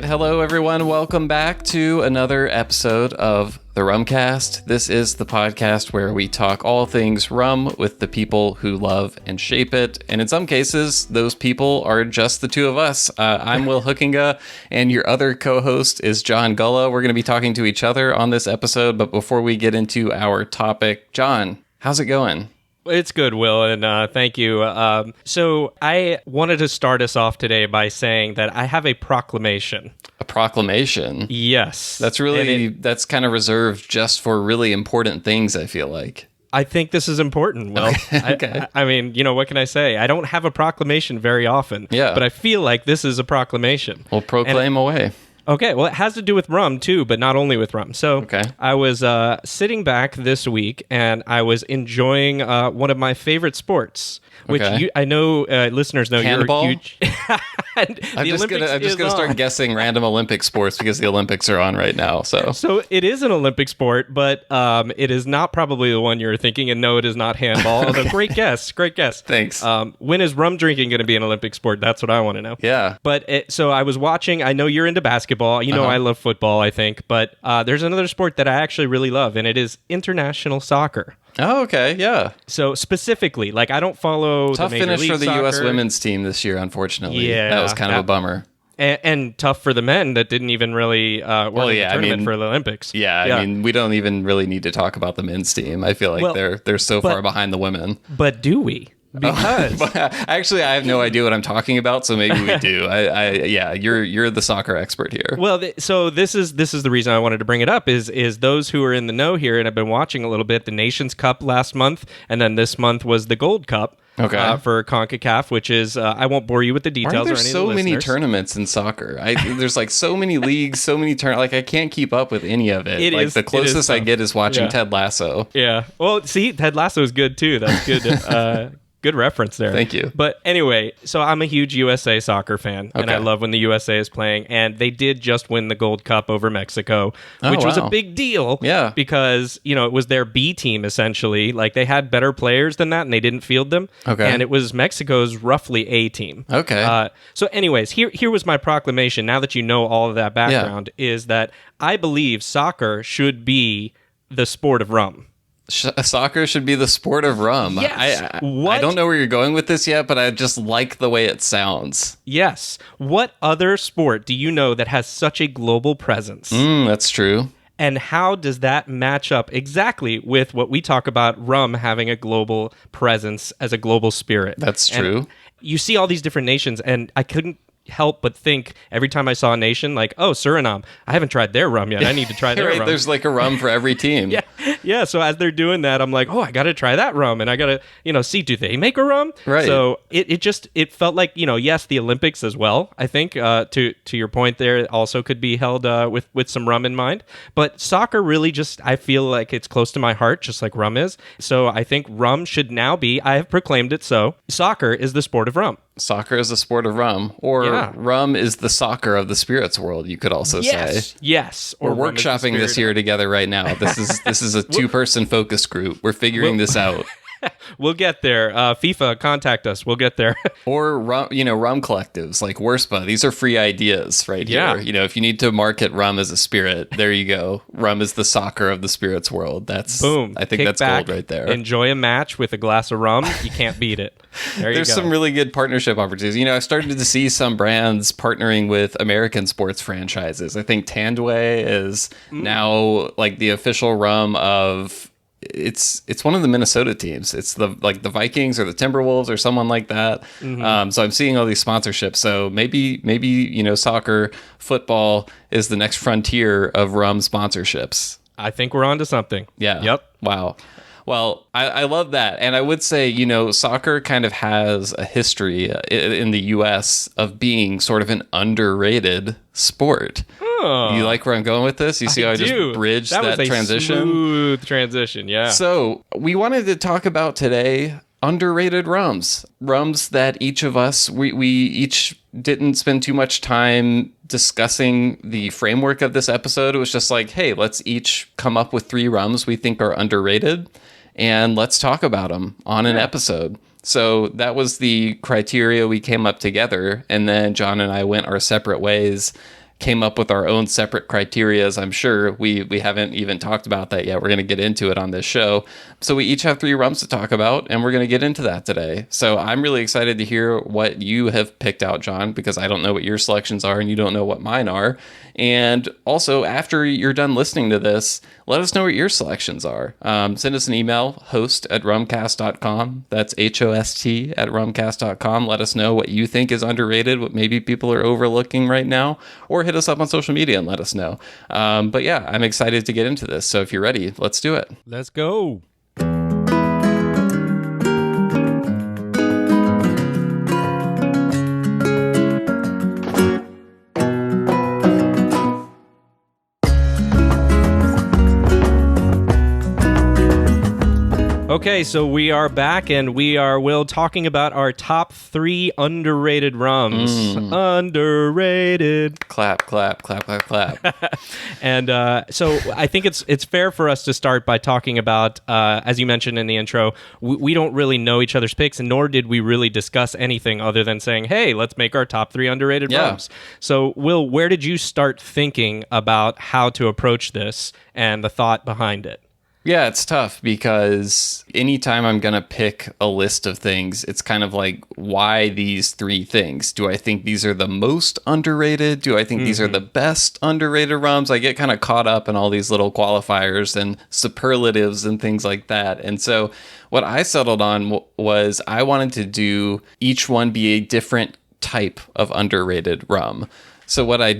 right, hello everyone. Welcome back to another episode of the Rumcast. This is the podcast where we talk all things rum with the people who love and shape it. And in some cases, those people are just the two of us. I'm Will Hookinga, and your other co-host is John Gullo. We're going to be talking to each other on this episode. But before we get into our topic, John, how's it going? It's good, Will, and thank you. So I wanted to start us off today by saying that I have a proclamation. A proclamation? Yes. That's kind of reserved just for really important things, I feel like. I think this is important, Will. Okay. I mean, what can I say? I don't have a proclamation very often, but I feel like this is a proclamation. Well, proclaim away. Okay, well, it has to do with rum, too, but not only with rum. So I was sitting back this week, and I was enjoying one of my favorite sports, which I know listeners know Handball? You're huge... I'm just gonna start guessing random Olympic sports because the Olympics are on right now. So it is an Olympic sport, but it is not probably the one you're thinking. And no, it is not handball. Although great guess. Thanks. When is rum drinking going to be an Olympic sport? That's what I want to know. Yeah. But so I was watching. I know you're into basketball. You know I love football. I think, but there's another sport that I actually really love, and it is international soccer. Oh, okay, yeah. So specifically, like I don't follow tough the Major finish League for the Soccer. U.S. women's team this year, unfortunately. Yeah, that was kind of a bummer. And tough for the men that didn't even really work in the tournament for the Olympics. Yeah, I mean, we don't even really need to talk about the men's team. I feel like they're so far behind the women. But do we? Because actually, I have no idea what I'm talking about, so maybe we do. You're the soccer expert here. Well, so this is the reason I wanted to bring it up is those who are in the know here and have been watching a little bit. The Nations Cup last month, and then this month was the Gold Cup. For CONCACAF, which is I won't bore you with the details. Why are there or any so of the many listeners. tournaments in soccer? There's like so many leagues, so many tournaments. Like I can't keep up with any of it. The closest I get is watching Ted Lasso. Yeah. Well, see, Ted Lasso is good too. That's good. Good reference there. Thank you. But anyway, so I'm a huge USA soccer fan, and I love when the USA is playing. And they did just win the Gold Cup over Mexico, which was a big deal. Yeah. Because, it was their B team, essentially. Like, they had better players than that, and they didn't field them. Okay. And it was Mexico's roughly A team. Okay. So anyways, here was my proclamation, now that you know all of that background, is that I believe soccer should be the sport of rum. Soccer should be the sport of rum. Yes. I don't know where you're going with this yet, but I just like the way it sounds. Yes. What other sport do you know that has such a global presence? That's true. And how does that match up exactly with what we talk about rum having a global presence as a global spirit? That's true. And you see all these different nations, and I couldn't help but think every time I saw a nation like, oh, Suriname, I haven't tried their rum yet. I need to try their rum. There's like a rum for every team. Yeah. So as they're doing that, I'm like, oh, I got to try that rum, and I got to, see, do they make a rum? Right. So it felt like, yes, the Olympics as well. I think to your point there, it also could be held with some rum in mind. But soccer really I feel like it's close to my heart, just like rum is. So I think rum should now be, I have proclaimed it so, soccer is the sport of rum. Soccer is the sport of rum, or rum is the soccer of the spirits world, you could also say. Yes. We're workshopping this here together right now. This is a two-person focus group. We're figuring this out. We'll get there. FIFA, contact us. We'll get there. Or rum collectives like Worspa. These are free ideas right here. If you need to market rum as a spirit, there you go. Rum is the soccer of the spirits world. That's boom. I think Kick that's back, gold right there. Enjoy a match with a glass of rum. You can't beat it. There's some really good partnership opportunities. I've started to see some brands partnering with American sports franchises. I think Tandway is now like the official rum of. It's one of the Minnesota teams. It's the Vikings or the Timberwolves or someone like that. So I'm seeing all these sponsorships. So maybe soccer, football is the next frontier of rum sponsorships. I think we're onto something. Yeah. Yep. Wow. Well, I love that. And I would say, soccer kind of has a history in the U.S. of being sort of an underrated sport. Oh. You like where I'm going with this? You see how I just bridged that transition? Smooth transition, yeah. So we wanted to talk about today underrated rums. Rums that each of us, we each didn't spend too much time discussing the framework of this episode. It was just like, hey, let's each come up with 3 rums we think are underrated, and let's talk about them on an episode. So that was the criteria we came up together, and then John and I went our separate ways came up with our own separate criterias. I'm sure we haven't even talked about that yet. We're going to get into it on this show. So we each have 3 rums to talk about, and we're going to get into that today. So I'm really excited to hear what you have picked out, John, because I don't know what your selections are and you don't know what mine are. And also, after you're done listening to this, let us know what your selections are. Send us an email, host@rumcast.com. That's HOST@rumcast.com. Let us know what you think is underrated, what maybe people are overlooking right now, or hit us up on social media and let us know. But yeah, I'm excited to get into this. So if you're ready, let's do it. Let's go. Okay, so we are back, and we are, Will, talking about our top 3 underrated rums. Underrated. Clap, clap, clap, clap, clap. And so I think it's fair for us to start by talking about, as you mentioned in the intro, we don't really know each other's picks, and nor did we really discuss anything other than saying, hey, let's make our top 3 underrated rums. So, Will, where did you start thinking about how to approach this and the thought behind it? Yeah, it's tough because anytime I'm going to pick a list of things, it's kind of like, why these 3 things? Do I think these are the most underrated? Do I think these are the best underrated rums? I get kind of caught up in all these little qualifiers and superlatives and things like that. And so what I settled on was I wanted to do each one be a different type of underrated rum. So what I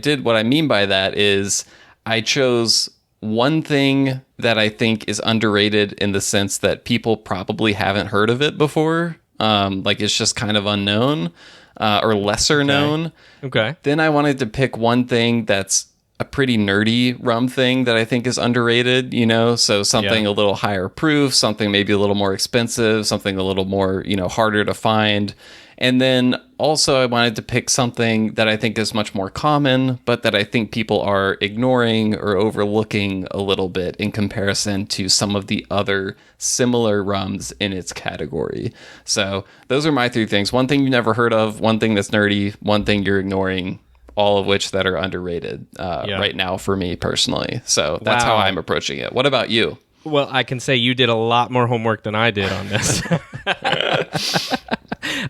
mean by that is I chose one thing that I think is underrated in the sense that people probably haven't heard of it before. Like it's just kind of unknown or lesser known. Okay. Then I wanted to pick one thing that's a pretty nerdy rum thing that I think is underrated, so something a little higher proof, something maybe a little more expensive, something a little more, harder to find. And then also I wanted to pick something that I think is much more common, but that I think people are ignoring or overlooking a little bit in comparison to some of the other similar rums in its category. So those are my 3 things. One thing you've never heard of, one thing that's nerdy, one thing you're ignoring, all of which that are underrated right now for me personally. So that's how I'm approaching it. What about you? Well, I can say you did a lot more homework than I did on this.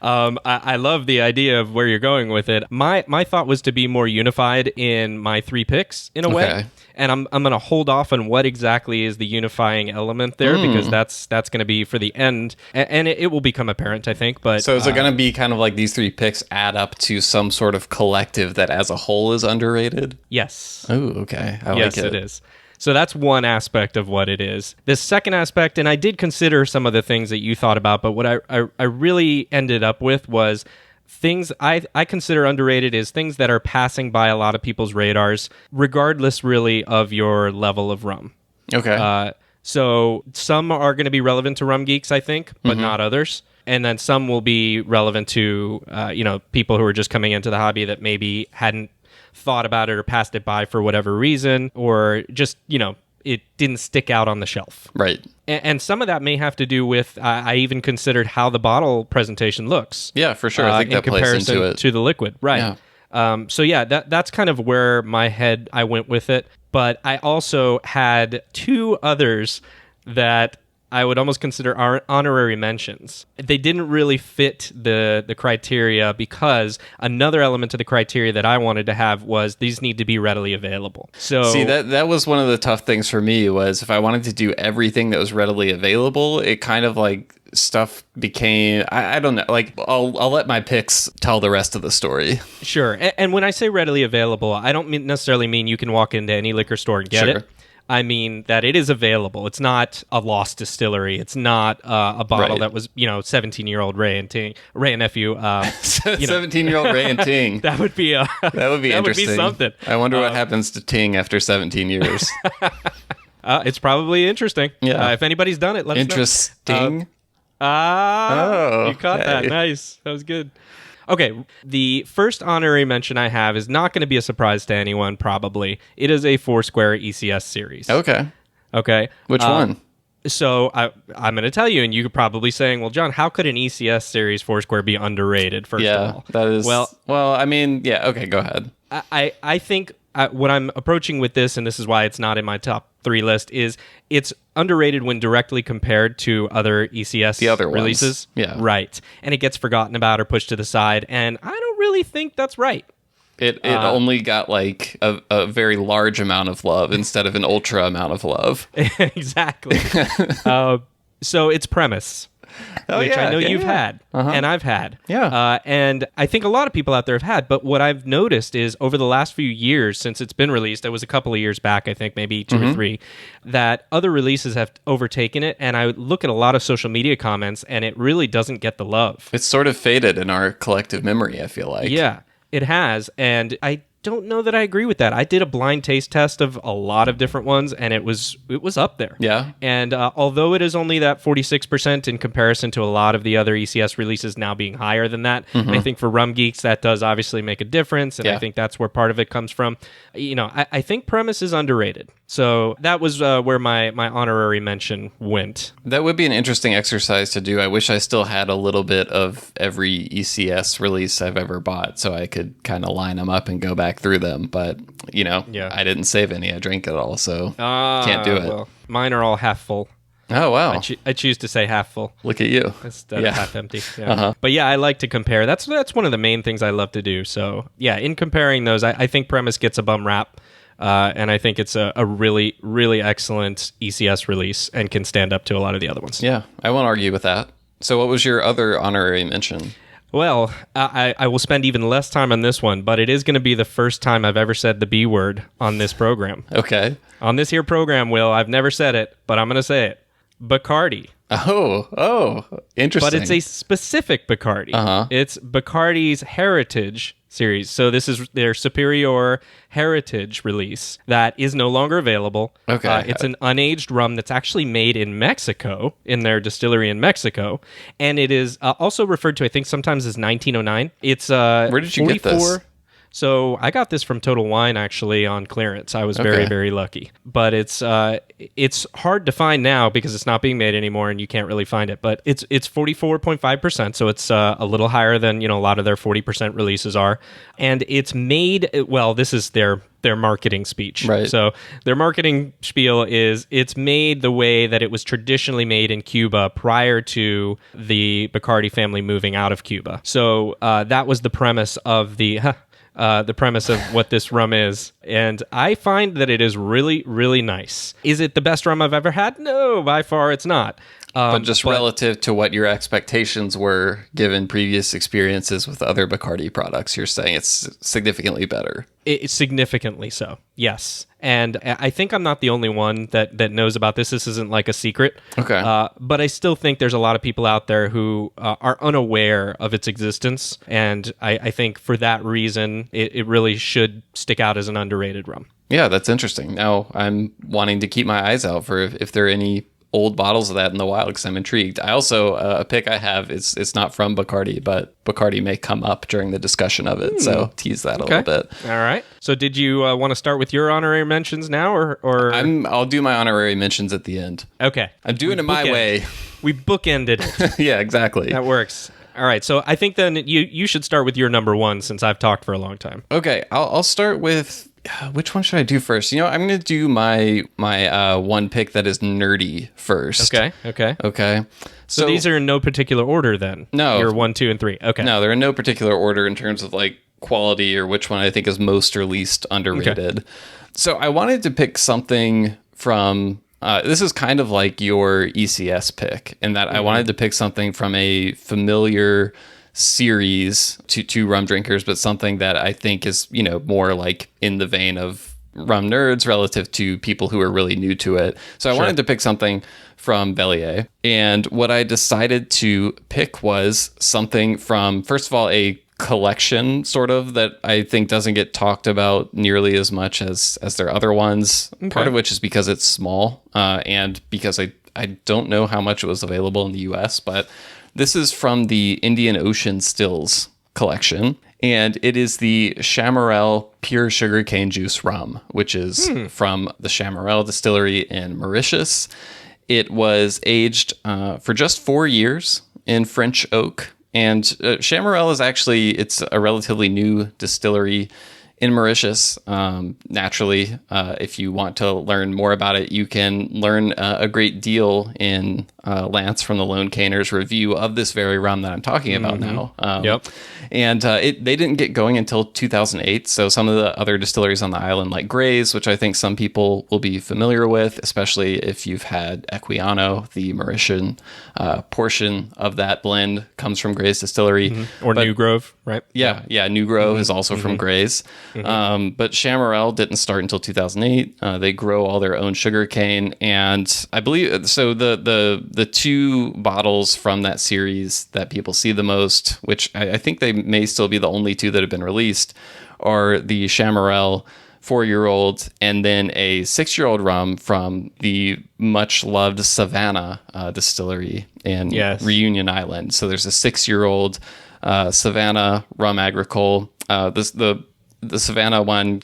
I love the idea of where you're going with it. My thought was to be more unified in my 3 picks in a way. And I'm going to hold off on what exactly is the unifying element there because that's going to be for the end. And it will become apparent, I think. But so is it going to be kind of like these 3 picks add up to some sort of collective that as a whole is underrated? Yes. Oh, okay. I like it. Yes, it is. So that's one aspect of what it is. The second aspect, and I did consider some of the things that you thought about, but what I really ended up with was things I consider underrated is things that are passing by a lot of people's radars, regardless really of your level of rum. Okay. So some are going to be relevant to rum geeks, I think, but not others. And then some will be relevant to people who are just coming into the hobby that maybe hadn't thought about it or passed it by for whatever reason, or just, it didn't stick out on the shelf. Right. And some of that may have to do with, I even considered how the bottle presentation looks. Yeah, for sure. I think that plays into it. To the liquid. Right. Yeah. That's kind of where I went with it. But I also had 2 others that I would almost consider honorary mentions. They didn't really fit the criteria because another element to the criteria that I wanted to have was these need to be readily available. So see, that was one of the tough things for me was if I wanted to do everything that was readily available, it kind of like stuff became, I don't know, like I'll let my picks tell the rest of the story. Sure. And when I say readily available, I don't necessarily mean you can walk into any liquor store and get it. I mean that it is available. It's not a lost distillery. It's not a bottle that was, 17-year-old Ray and nephew. 17-year-old Ray and Ting. That would be that would be interesting. Would be something. I wonder what happens to Ting after 17 years. It's probably interesting. Yeah. If anybody's done it, let us know. Interesting. You caught that. Nice. That was good. Okay, the first honorary mention I have is not going to be a surprise to anyone, probably. It is a Foursquare ECS series. Okay. Which one? So I'm going to tell you, and you could probably saying, well, John, how could an ECS series Foursquare be underrated, first of all? That is... Well, I mean, yeah, okay, go ahead. I think what I'm approaching with this, and this is why it's not in my top 3 list, is it's underrated when directly compared to other ECS The other ones. releases. Yeah. Right. And it gets forgotten about or pushed to the side. And I don't really think that's right. It only got like a very large amount of love instead of an ultra amount of love. Exactly. So it's Premise. Which I know you've had, and I've had. Yeah. And I think a lot of people out there have had. But what I've noticed is over the last few years since it's been released, it was a couple of years back, I think, maybe 2 or 3, that other releases have overtaken it. And I look at a lot of social media comments, and it really doesn't get the love. It's sort of faded in our collective memory, I feel like. Yeah, it has. And I don't know that I agree with that. I did a blind taste test of a lot of different ones, and it was up there. Yeah. And although it is only that 46% in comparison to a lot of the other ECS releases now being higher than that, and I think for Rum Geeks that does obviously make a difference, and I think that's where part of it comes from. You know, I think Premise is underrated. So that was where my honorary mention went. That would be an interesting exercise to do. I wish I still had a little bit of every ECS release I've ever bought so I could kind of line them up and go back through them. But, you know, I didn't save any. I drank it all, so can't do it. Well, mine are all half full. Oh, wow. I choose to say half full. Look at you. Instead of half empty. Yeah. But yeah, I like to compare. That's one of the main things I love to do. So yeah, in comparing those, I think Premise gets a bum rap. And I think it's a really, really excellent ECS release and can stand up to a lot of the other ones. Yeah, I won't argue with that. So what was your other honorary mention? Well, I will spend even less time on this one, but it is going to be the first time I've ever said the B word on this program. Okay. On this here program, Will, I've never said it, but I'm going to say it. Bacardi. Oh, interesting. But it's a specific Bacardi. It's Bacardi's Heritage series. So this is their Superior Heritage release that is no longer available. Okay. It's an unaged rum that's actually made in Mexico, in their distillery in Mexico. And it is also referred to, I think, sometimes as 1909. It's Where did you 44, get this? So I got this from Total Wine actually on clearance. I was very, very lucky. But it's hard to find now because it's not being made anymore and you can't really find it. But it's 44.5%, so it's a little higher than a lot of their 40% releases are. And it's made, well, this is their marketing speech. Right. So their marketing spiel is it's made the way that it was traditionally made in Cuba prior to the Bacardi family moving out of Cuba. So that was the premise of the premise of what this rum is. And I find that it is really, really nice. Is it the best rum I've ever had? No, by far it's not. But relative to what your expectations were given previous experiences with other Bacardi products, you're saying it's significantly better. It's significantly so, yes. And I think I'm not the only one that knows about this. This isn't like a secret. Okay. But I still think there's a lot of people out there who are unaware of its existence. And I think for that reason, it really should stick out as an underrated rum. Yeah, that's interesting. Now I'm wanting to keep my eyes out for if there are any old bottles of that in the wild because I'm intrigued. I also, a pick I have, it's not from Bacardi, but Bacardi may come up during the discussion of it. So tease that a little bit. All right. So did you want to start with your honorary mentions now or? I'll do my honorary mentions at the end. Okay. I'm doing it my way. We bookended it. Yeah, exactly. That works. All right. So I think then you should start with your number one since I've talked for a long time. Okay. I'll start with... Which one should I do first? I'm going to do my one pick that is nerdy first. Okay. So these are in no particular order then? No. You're 1, 2, and 3. Okay. No, they're in no particular order in terms of like quality or which one I think is most or least underrated. Okay. So I wanted to pick something from... this is kind of like your ECS pick in that I wanted to pick something from a familiar series to rum drinkers, but something that I think is, more like in the vein of rum nerds relative to people who are really new to it. So I wanted to pick something from Bellier. And what I decided to pick was something from, first of all, a collection sort of that I think doesn't get talked about nearly as much as their other ones. Okay. Part of which is because it's small and because I don't know how much it was available in the US, but this is from the Indian Ocean Stills collection, and it is the Chamarel Pure Sugarcane Juice Rum, which is from the Chamarel Distillery in Mauritius. It was aged for just 4 years in French oak, and Chamarel is actually, it's a relatively new distillery in Mauritius. Naturally, if you want to learn more about it, you can learn a great deal in Lance from the Lone Caner's review of this very rum that I'm talking about now. Yep. And they didn't get going until 2008. So some of the other distilleries on the island, like Gray's, which I think some people will be familiar with, especially if you've had Equiano, the Mauritian portion of that blend comes from Gray's distillery. Or New Grove, right? Yeah, New Grove is also from Gray's. But Chamarel didn't start until 2008. They grow all their own sugar cane, and I believe so. The two bottles from that series that people see the most, which I think they may still be the only two that have been released, are the Chamarel 4-year-old and then a 6-year-old rum from the much loved Savannah distillery in Reunion Island. So there's a 6-year-old Savannah rum agricole. The Savannah one,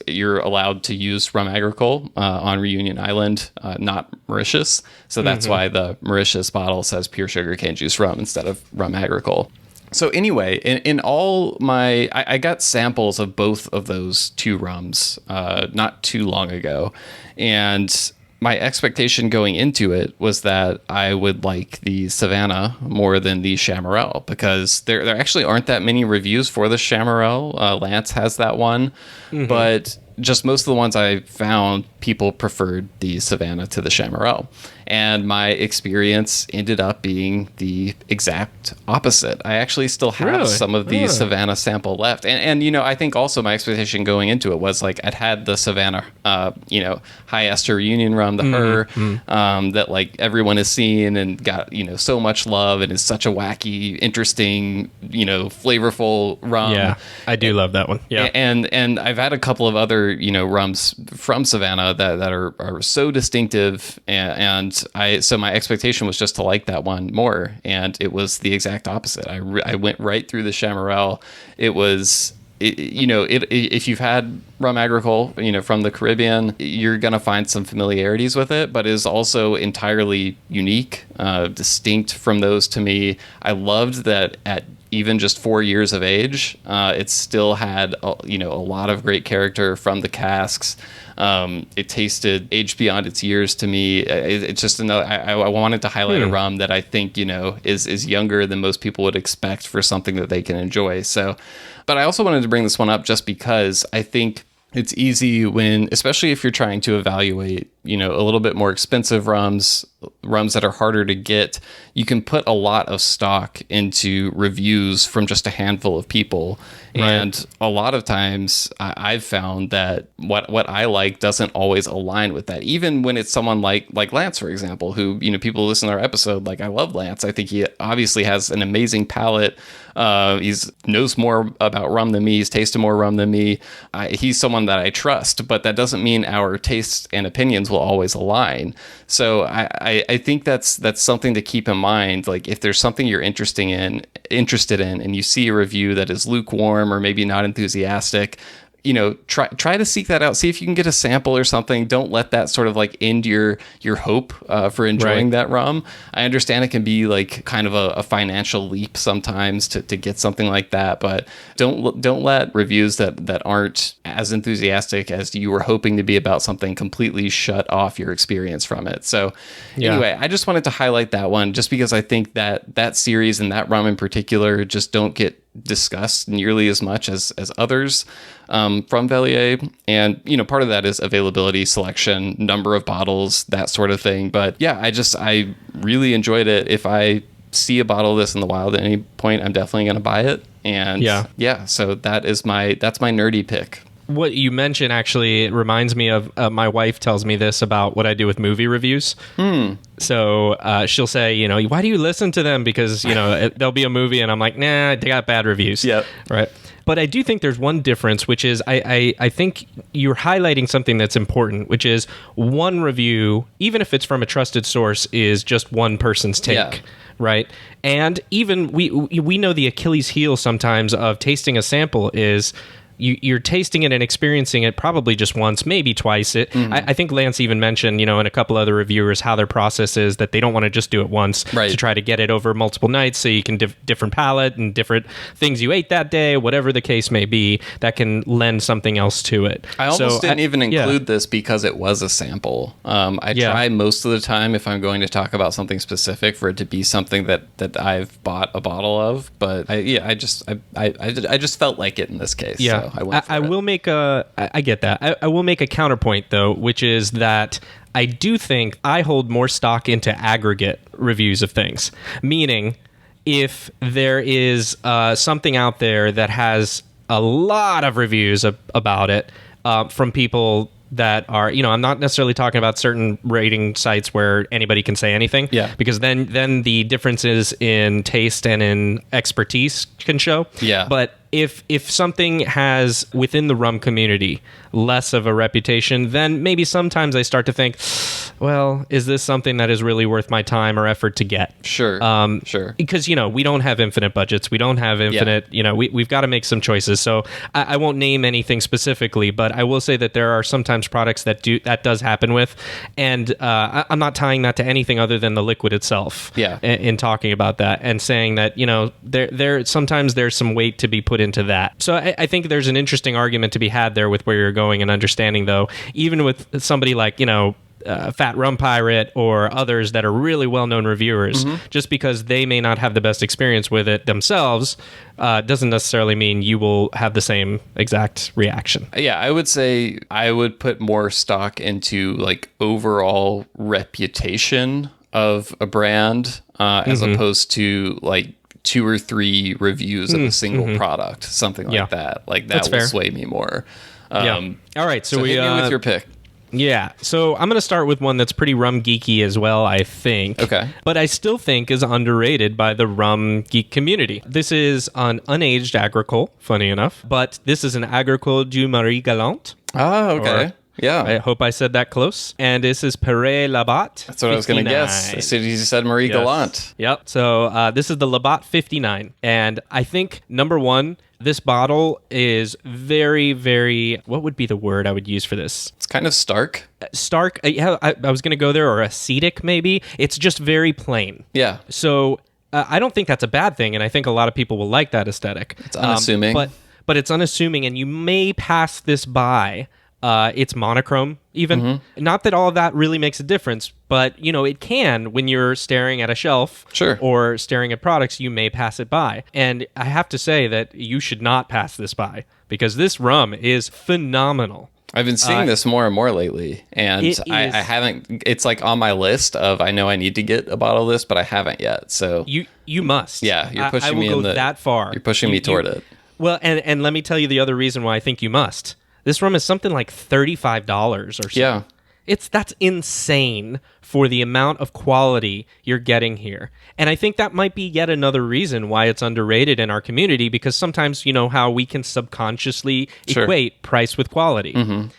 you're allowed to use rum agricole on Reunion Island, not Mauritius. So that's why the Mauritius bottle says pure sugarcane juice rum instead of rum agricole. So anyway, in all I got samples of both of those two rums not too long ago, and my expectation going into it was that I would like the Savannah more than the Chamarel, because there actually aren't that many reviews for the Chamarel. Lance has that one, but just most of the ones I found, people preferred the Savannah to the Chamarel. And my experience ended up being the exact opposite. I actually still have some of the Savannah sample left. And, you know, I think also my expectation going into it was like I'd had the Savannah, high ester Reunion rum, the that like everyone has seen and got, you know, so much love and is such a wacky, interesting, you know, flavorful rum. Yeah, I do love that one. Yeah. And I've had a couple of other, you know, rums from Savannah that are so distinctive, and so my expectation was just to like that one more, and it was the exact opposite. I went right through the Chamarel. It was, if you've had rum agricole, you know, from the Caribbean, you're gonna find some familiarities with it, but it is also entirely unique, distinct from those to me. I loved that at even just 4 years of age, it still had a lot of great character from the casks. It tasted aged beyond its years to me. It's just another. I wanted to highlight a rum that I think, you know, is younger than most people would expect for something that they can enjoy. So, but I also wanted to bring this one up just because I think it's easy especially if you're trying to evaluate, you know, a little bit more expensive rums that are harder to get. You can put a lot of stock into reviews from just a handful of people. Right. And a lot of times I've found that what I like doesn't always align with that. Even when it's someone like Lance, for example, who, you know, people listen to our episode, like, I love Lance. I think he obviously has an amazing palate. He knows more about rum than me. He's tasted more rum than me. He's someone that I trust, but that doesn't mean our tastes and opinions will always align. So I think that's something to keep in mind. Like, if there's something you're interested in and you see a review that is lukewarm or maybe not enthusiastic, you know, try to seek that out. See if you can get a sample or something. Don't let that sort of like end your hope for enjoying that rum. I understand it can be like kind of a financial leap sometimes to get something like that, but don't let reviews that aren't as enthusiastic as you were hoping to be about something completely shut off your experience from it. So anyway, I just wanted to highlight that one just because I think that series and that rum in particular just don't get discussed nearly as much as others from Velier. And, you know, part of that is availability, selection, number of bottles, that sort of thing. But yeah, I really enjoyed it. If I see a bottle of this in the wild at any point, I'm definitely going to buy it. And so that's my nerdy pick. What you mentioned actually reminds me of my wife tells me this about what I do with movie reviews. So she'll say, you know, why do you listen to them? Because, you know, there'll be a movie and I'm like, nah, they got bad reviews. Yep. Right. But I do think there's one difference, which is I think you're highlighting something that's important, which is one review, even if it's from a trusted source, is just one person's take. Yeah. Right. And even we know the Achilles heel sometimes of tasting a sample is, you're tasting it and experiencing it probably just once, maybe twice. I think Lance even mentioned, and a couple other reviewers, how their process is that they don't want to just do it once to try to get it over multiple nights so you can different palate and different things you ate that day, whatever the case may be, that can lend something else to it. I almost didn't even include this because it was a sample. I try most of the time, if I'm going to talk about something specific, for it to be something that I've bought a bottle of, but I just felt like it in this case. Yeah, so I went for it. will make I get that. I will make a counterpoint though, which is that I do think I hold more stock into aggregate reviews of things. Meaning, if there is something out there that has a lot of reviews about it from people that are, I'm not necessarily talking about certain rating sites where anybody can say anything. Yeah. Because then the differences in taste and in expertise can show. Yeah. But if something has, within the rum community, less of a reputation, then maybe sometimes I start to think, well, is this something that is really worth my time or effort to get? Sure. Sure. Because, we don't have infinite budgets. We don't have infinite, we've got to make some choices. So I won't name anything specifically, but I will say that there are sometimes products that does happen with. And I'm not tying that to anything other than the liquid itself. Yeah. In talking about that and saying that, there sometimes there's some weight to be put into that. So I think there's an interesting argument to be had there with where you're going and understanding, though, even with somebody like, Fat Rum Pirate or others that are really well-known reviewers, just because they may not have the best experience with it themselves, doesn't necessarily mean you will have the same exact reaction. Yeah, I would say I would put more stock into like overall reputation of a brand as opposed to like 2 or 3 reviews of a single product, something like that. Like that will sway me more. All right, so we hit me with your pick. Yeah, so I'm going to start with one that's pretty rum geeky as well, I think. Okay. But I still think is underrated by the rum geek community. This is an unaged agricole, funny enough, but this is an agricole du Marie Galante. Oh, okay. Yeah. I hope I said that close. And this is Perret Labatt. That's what 59. I was going to guess. As soon as you said Marie Galante. Yep. So this is the Labatt 59. And I think, number one, this bottle is very, very, what would be the word I would use for this? It's kind of stark. Stark. Yeah, I was going to go there, or acetic maybe. It's just very plain. Yeah. So I don't think that's a bad thing. And I think a lot of people will like that aesthetic. It's unassuming. But it's unassuming, and you may pass this by. It's monochrome, even. Not that all of that really makes a difference, but, it can when you're staring at a shelf or staring at products, you may pass it by. And I have to say that you should not pass this by, because this rum is phenomenal. I've been seeing this more and more lately, and I haven't. It's like on my list of I know I need to get a bottle of this, but I haven't yet. So you must. Yeah, you're pushing I will me go that far. You're pushing me toward it. Well, and let me tell you the other reason why I think you must. This rum is something like $35 or so. Yeah. That's insane for the amount of quality you're getting here. And I think that might be yet another reason why it's underrated in our community, because sometimes, how we can subconsciously equate price with quality.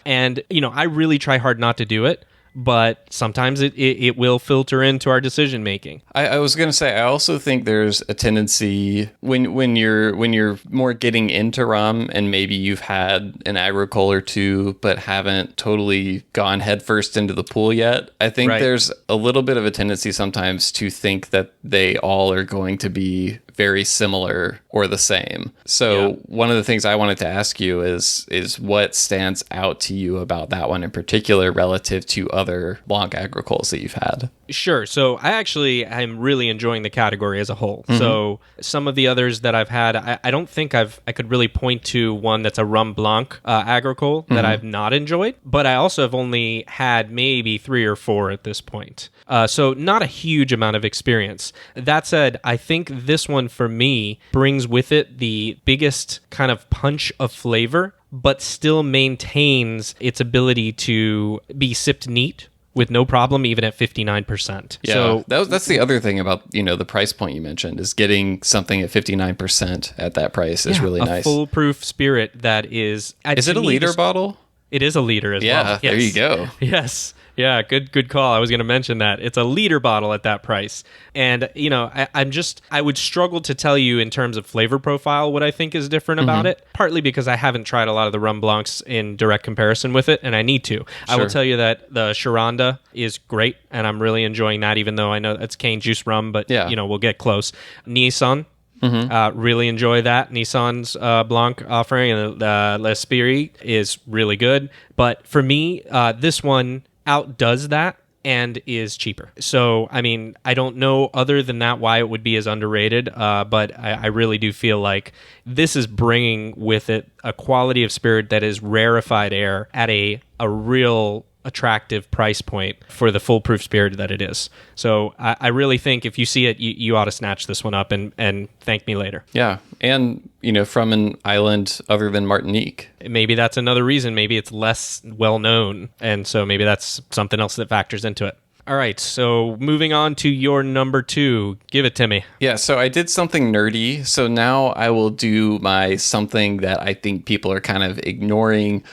And, I really try hard not to do it, but sometimes it will filter into our decision making. I was going to say, I also think there's a tendency when you're more getting into rum, and maybe you've had an agricole or two but haven't totally gone headfirst into the pool yet. I think there's a little bit of a tendency sometimes to think that they all are going to be very similar or the same. So one of the things I wanted to ask you is what stands out to you about that one in particular relative to other Blanc agricoles that you've had? Sure. So I'm really enjoying the category as a whole. So some of the others that I've had, I don't think I could really point to one that's a Rum Blanc agricole that I've not enjoyed, but I also have only had maybe 3 or 4 at this point. So not a huge amount of experience. That said, I think this one for me brings with it the biggest kind of punch of flavor, but still maintains its ability to be sipped neat with no problem, even at 59%. Yeah, so that's the other thing about, the price point you mentioned, is getting something at 59% at that price is really nice. A foolproof spirit that is... Is it a liter bottle? It is a liter as well. Yeah, there you go. Yes. Yeah, good call. I was going to mention that. It's a liter bottle at that price. And, I would struggle to tell you in terms of flavor profile what I think is different about it, partly because I haven't tried a lot of the rum blancs in direct comparison with it, and I need to. I will tell you that the Sharonda is great, and I'm really enjoying that, even though I know it's cane juice rum, but, we'll get close. Nissan. Really enjoy that. Nissan's Blanc offering, and L'Esprit is really good. But for me, this one outdoes that and is cheaper. So, I mean, I don't know other than that why it would be as underrated, but I really do feel like this is bringing with it a quality of spirit that is rarefied air at a real attractive price point for the foolproof spirit that it is. So I really think if you see it, you ought to snatch this one up and thank me later. Yeah. And, from an island other than Martinique. Maybe that's another reason. Maybe it's less well known. And so maybe that's something else that factors into it. All right, so moving on to your number 2. Give it to me. Yeah, so I did something nerdy. So now I will do my something that I think people are kind of ignoring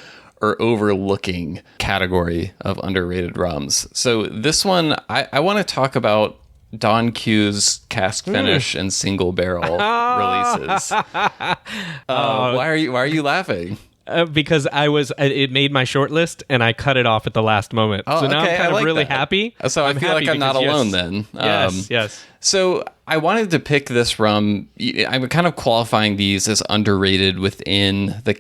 or overlooking category of underrated rums. So this one, I want to talk about Don Q's cask finish and single barrel releases. Why are you laughing? Because it made my short list and I cut it off at the last moment. So now I'm kind of really happy. So I feel like I'm not alone then. Yes. So I wanted to pick this rum. I'm kind of qualifying these as underrated within the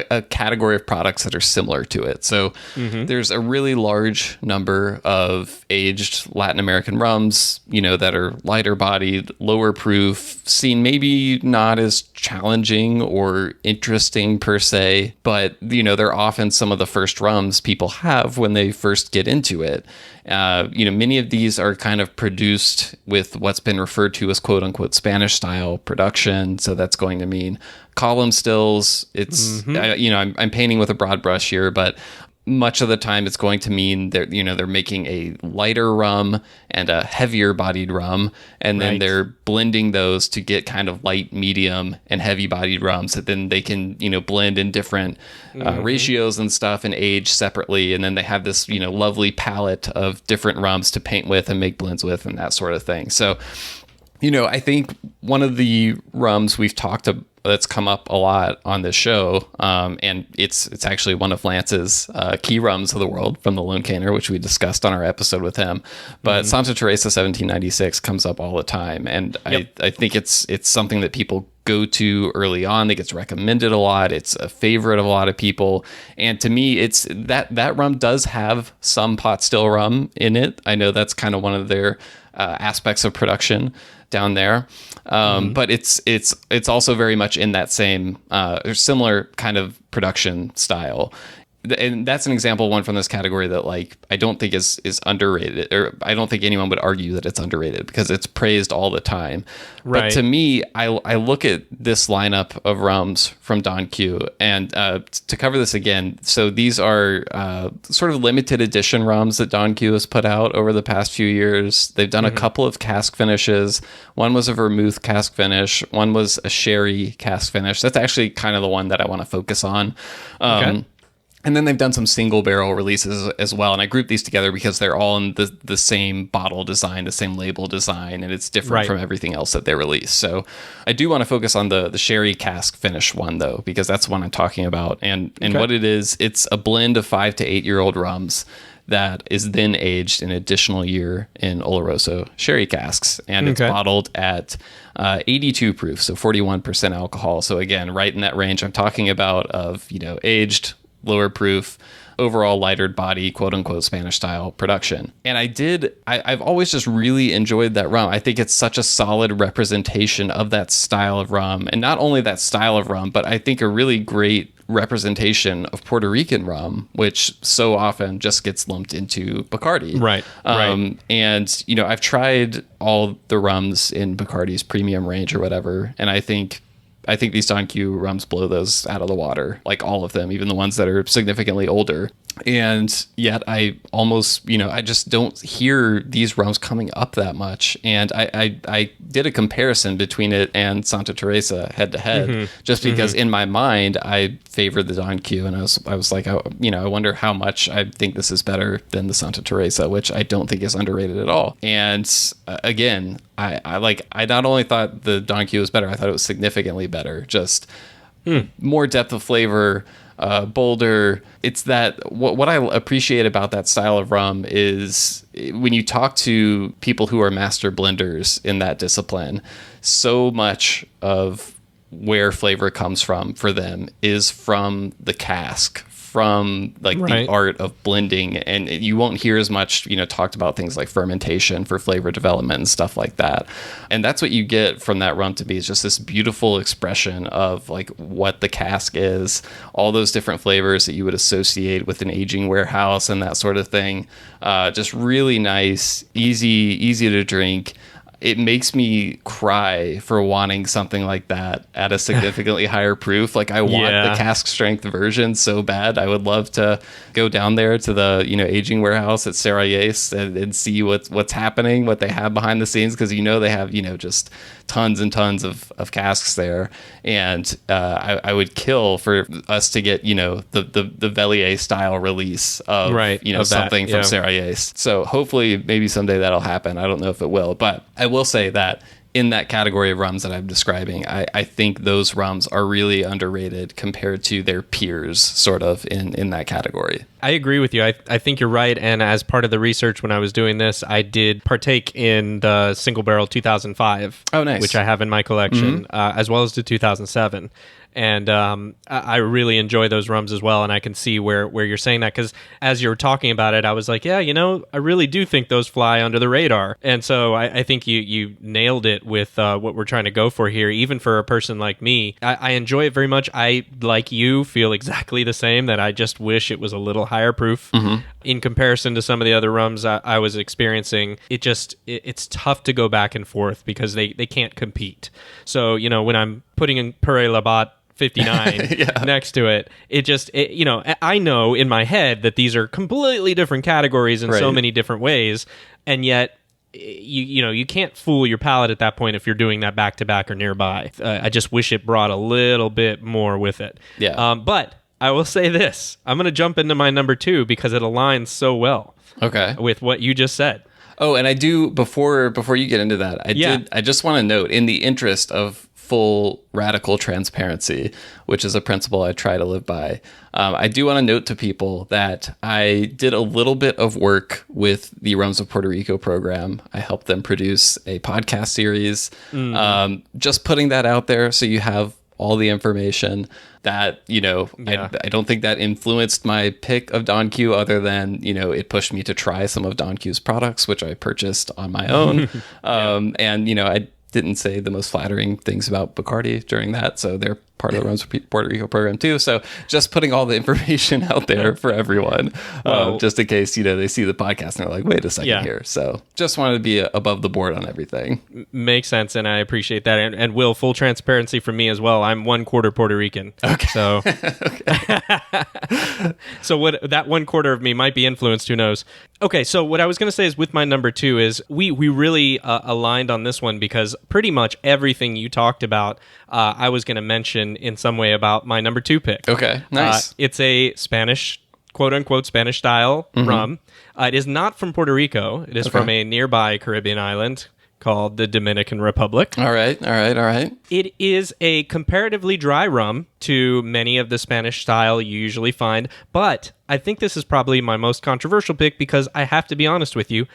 a category of products that are similar to it. So there's a really large number of aged Latin American rums, that are lighter bodied, lower proof, seen maybe not as challenging or interesting per se, but they're often some of the first rums people have when they first get into it. Many of these are kind of produced with what's been referred to as quote unquote Spanish style production. So that's going to mean column stills. It's, I'm painting with a broad brush here, but much of the time it's going to mean they're making a lighter rum and a heavier bodied rum, and then they're blending those to get kind of light, medium, and heavy bodied rums that then they can blend in different ratios and stuff and age separately, and then they have this lovely palette of different rums to paint with and make blends with and that sort of thing. So I think one of the rums we've talked about that's come up a lot on this show, and it's actually one of Lance's key rums of the world from the Lone Canner, which we discussed on our episode with him. But Santa Teresa 1796 comes up all the time, and I think it's something that people go to early on. It gets recommended a lot. It's a favorite of a lot of people, and to me, it's that rum does have some pot still rum in it. I know that's kind of one of their aspects of production down there, but it's also very much in that same or similar kind of production style. And that's an example one from this category that I don't think is underrated, or I don't think anyone would argue that it's underrated because it's praised all the time. Right. But to me, I look at this lineup of rums from Don Q, and to cover this again, so these are sort of limited edition rums that Don Q has put out over the past few years. They've done a couple of cask finishes. One was a vermouth cask finish. One was a sherry cask finish. That's actually kind of the one that I want to focus on. Okay. And then they've done some single barrel releases as well. And I grouped these together because they're all in the same bottle design, the same label design, and it's different from everything else that they release. So I do want to focus on the sherry cask finish one, though, because that's the one I'm talking about. And what it is, it's a blend of 5 to 8 year old rums that is then aged an additional year in Oloroso sherry casks. And it's bottled at 82 proof, so 41% alcohol. So again, right in that range I'm talking about of, aged, lower proof, overall lighter body, quote unquote Spanish style production. And I've always just really enjoyed that rum. I think it's such a solid representation of that style of rum. And not only that style of rum, but I think a really great representation of Puerto Rican rum, which so often just gets lumped into Bacardi. Right. And, I've tried all the rums in Bacardi's premium range or whatever. And I think these Don Q rums blow those out of the water, like all of them, even the ones that are significantly older. And yet I almost, I just don't hear these rums coming up that much. And I did a comparison between it and Santa Teresa head to head, just because in my mind I favored the Don Q, and I was like, I wonder how much I think this is better than the Santa Teresa, which I don't think is underrated at all. And again, I not only thought the Don Q was better, I thought it was significantly better. Just more depth of flavor, bolder. It's that what I appreciate about that style of rum is when you talk to people who are master blenders in that discipline, so much of where flavor comes from for them is from the cask, from the art of blending. And you won't hear as much, talked about things like fermentation for flavor development and stuff like that. And that's what you get from that rum to be, is just this beautiful expression of what the cask is, all those different flavors that you would associate with an aging warehouse and that sort of thing. Just really nice, easy to drink. It makes me cry for wanting something like that at a significantly higher proof. I want the cask strength version so bad. I would love to go down there to the aging warehouse at Sarayes and see what's happening, what they have behind the scenes, because they have just tons and tons of casks there. And I would kill for us to get the Velier style release of of something from Sarayes. So hopefully maybe someday that'll happen. I don't know if it will, but I will say that in that category of rums that I'm describing, I think those rums are really underrated compared to their peers sort of in that category. I agree with you. I think you're right. And as part of the research when I was doing this, I did partake in the Single Barrel 2005. Oh, nice. Which I have in my collection, as well as the 2007. And I really enjoy those rums as well, and I can see where you're saying that, because as you were talking about it, I was like, I really do think those fly under the radar. And so I think you nailed it with what we're trying to go for here, even for a person like me. I enjoy it very much. I, like you, feel exactly the same, that I just wish it was a little higher proof. In comparison to some of the other rums I was experiencing. It's tough to go back and forth because they can't compete. So, when I'm putting in Pere Labat 59 next to it, I know in my head that these are completely different categories in so many different ways, and yet you can't fool your palate at that point if you're doing that back to back or nearby. I just wish it brought a little bit more with it. But I will say this, I'm going to jump into my number 2 because it aligns so well with what you just said. Oh, and I do, before you get into that, I just want to note, in the interest of full radical transparency, which is a principle I try to live by, I do want to note to people that I did a little bit of work with the Rums of Puerto Rico program. I helped them produce a podcast series, just putting that out there so you have all the information. That, I don't think that influenced my pick of Don Q, other than, it pushed me to try some of Don Q's products, which I purchased on my own. And, I didn't say the most flattering things about Bacardi during that. So they're part of the Rums Puerto Rico program too. So just putting all the information out there for everyone, just in case, they see the podcast and they're like, wait a second here. So just wanted to be above the board on everything. Makes sense. And I appreciate that. And Will, full transparency from me as well. I'm 1/4 Puerto Rican. Okay. So, so what that 1/4 of me might be influenced, who knows? Okay. So what I was going to say is, with my number 2 is we really aligned on this one, because pretty much everything you talked about, I was going to mention in some way about my number 2 pick. Okay, nice. It's a Spanish, quote unquote, Spanish style rum. It is not from Puerto Rico. It is from a nearby Caribbean island called the Dominican Republic. All right. It is a comparatively dry rum to many of the Spanish style you usually find, but I think this is probably my most controversial pick, because I have to be honest with you,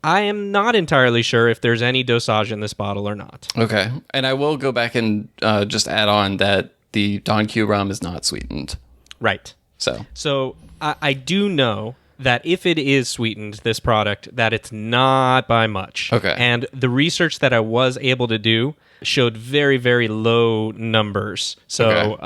I am not entirely sure if there's any dosage in this bottle or not. Okay. And I will go back and just add on that the Don Q rum is not sweetened. Right. So I do know that if it is sweetened, this product, that it's not by much. Okay. And the research that I was able to do showed very, very low numbers. So,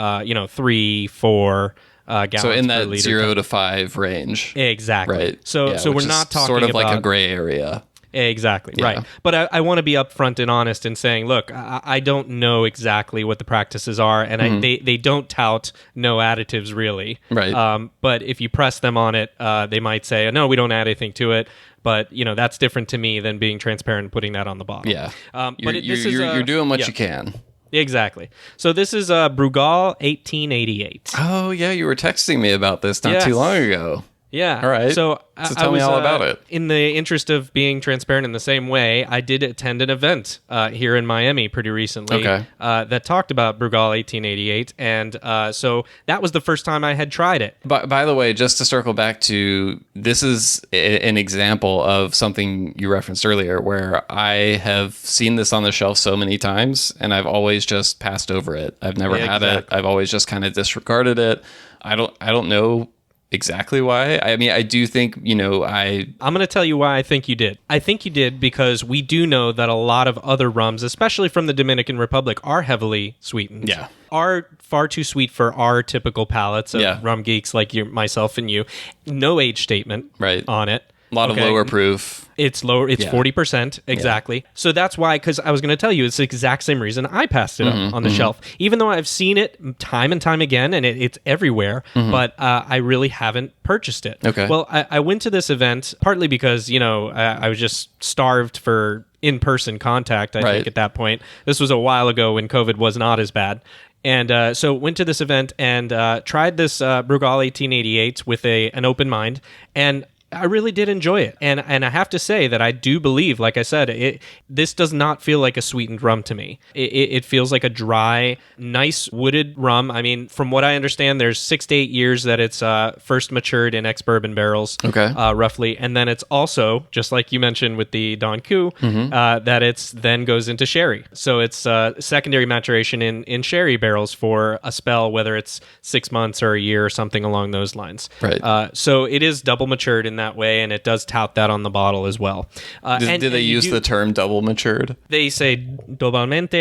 3, 4... gallons so in that per liter. 0 to 5 range. Exactly. Right. So we're not talking sort of about, like a gray area. Exactly, Yeah. right. But I want to be upfront and honest in saying, look, I don't know exactly what the practices are, and they don't tout no additives really. Right. But if you press them on it, they might say, no, we don't add anything to it. But, that's different to me than being transparent and putting that on the bottle. Yeah. You're doing what you can. Exactly. So this is Brugal 1888. Oh, yeah. You were texting me about this not too long ago. Yeah. All right. So tell me all about it. In the interest of being transparent in the same way, I did attend an event here in Miami pretty recently that talked about Brugal 1888. And so that was the first time I had tried it. By the way, just to circle back to, this is an example of something you referenced earlier where I have seen this on the shelf so many times and I've always just passed over it. I've never had it. I've always just kind of disregarded it. I don't know exactly why. I mean, I do think, I'm going to tell you why I think you did. I think you did because we do know that a lot of other rums, especially from the Dominican Republic, are heavily sweetened. Yeah. Are far too sweet for our typical palates of rum geeks like myself and you. No age statement on it. A lot of lower proof. It's lower. It's 40%. Exactly. Yeah. So that's why, because I was going to tell you, it's the exact same reason I passed it up on the shelf. Even though I've seen it time and time again, and it's everywhere, but I really haven't purchased it. Okay. Well, I went to this event partly because, I was just starved for in-person contact, I think, at that point. This was a while ago when COVID was not as bad. And so went to this event and tried this Brugal 1888 with an open mind, and I really did enjoy it. And I have to say that I do believe, like I said, this does not feel like a sweetened rum to me. It feels like a dry, nice wooded rum. I mean, from what I understand, there's 6 to 8 years that it's first matured in ex-bourbon barrels, roughly. And then it's also, just like you mentioned with the Don Q, that it's then goes into sherry. So it's secondary maturation in sherry barrels for a spell, whether it's 6 months or a year or something along those lines. Right. So it is double matured in that way, and it does tout that on the bottle as well. Do they use the term double matured? They say doblemente